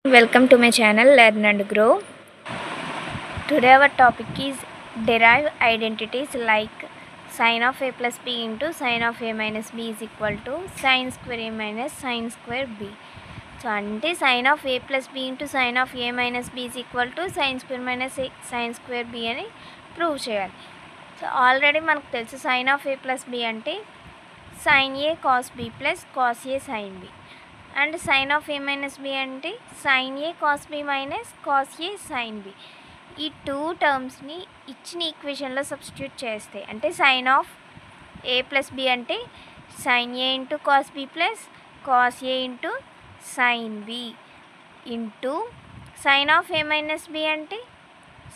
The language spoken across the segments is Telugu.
Welcome to my channel Learn and Grow. Today our topic is derive identities like sin of a plus b into sin of a minus b is equal to sin square a minus sin square b. So అంటే sin of a plus b into sin of a minus b is equal to sin square minus sin square b అని ప్రూవ్ చేయాలి. సో ఆల్రెడీ మనకు తెలుసు sin of a plus b అంటే sin a cos b plus cos a sin b. And sine of A minus B అంటే sine A cos B minus cos A sine B. ఈ టూ టర్మ్స్ని ఇచ్చిన ఈక్వేషన్లో సబ్స్టిట్యూట్ చేస్తే అంటే sine of A plus B అంటే sine A into cos B plus cos A into sine B into sine of A minus B అంటే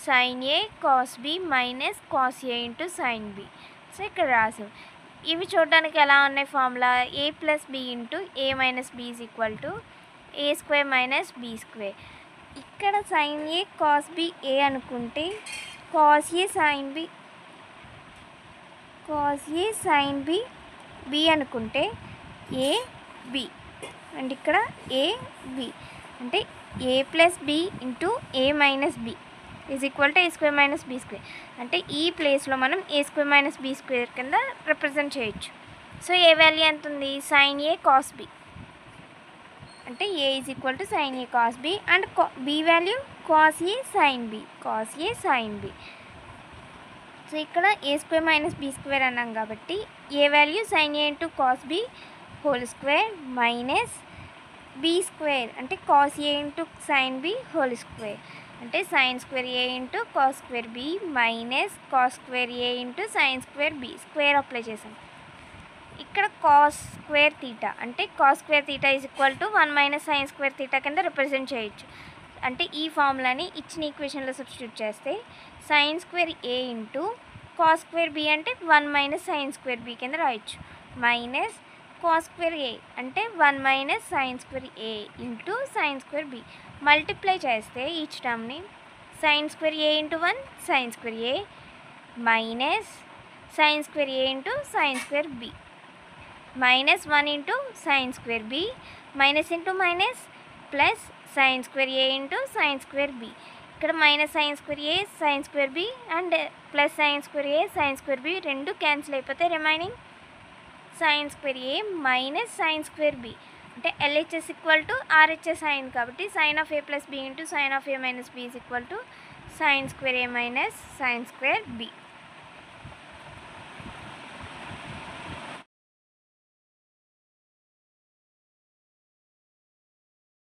sine A cos B minus cos A into sine B. So ఇక్కడ రాసాం. ఇవి చూడడానికి ఎలా ఉన్నాయి formula A plus B into A minus B is equal to A square minus B square. ఇక్కడ sine A cos B A అనుకుంటే cos A sine B B అనుకుంటే ఏ బి అండ్ ఇక్కడ ఏ బి అంటే A plus B into A minus B is equal to A square minus B square. అంటే ఈ ప్లేస్లో మనం A square minus B square కింద రిప్రజెంట్ చేయొచ్చు. సో ఏ వాల్యూ ఎంత ఉంది సైన్ ఏ కాస్ బి అంటే A is equal to sine A cos B and B value cos A sine B. So ఇక్కడ A square minus B square అన్నాం కాబట్టి A value sine A into cos B whole square minus B square అంటే cos A into sine B whole square అంటే sine square A into cos square B minus cos square A into sine square B square apply చేసాం. ఇక్కడ కాస్ స్క్వేర్ తీటా అంటే cos square theta is equal to 1 minus sine square theta కింద రిప్రజెంట్ చేయొచ్చు. అంటే ఈ ఫార్ములాని ఇచ్చిన ఈక్వేషన్లో సబ్స్టిట్యూట్ చేస్తే sign square A into cos square B అంటే 1 మైనస్ సైన్ స్క్వేర్ బి కింద రాయొచ్చు మైనస్ కాస్ స్క్వేర్ ఏ అంటే 1 minus sine square A into sine square B. Multiply చేస్తే ఈచ్ టర్మ్ని sine square A into 1 sine square A minus sine square A into sine square B minus 1 into sine square B minus into minus plus sine square A into sine square B. ఇక్కడ minus sine square A sine square B and plus sine square A sine square B రెండు క్యాన్సిల్ అయిపోతే remaining sign square A minus sine square B అంటే ఎల్హెచ్ఎస్ ఈక్వల్ టు ఆర్హెచ్ఎస్ అయింది కాబట్టి sine of A plus B into sine of A minus B is equal to sine square A minus sine square B.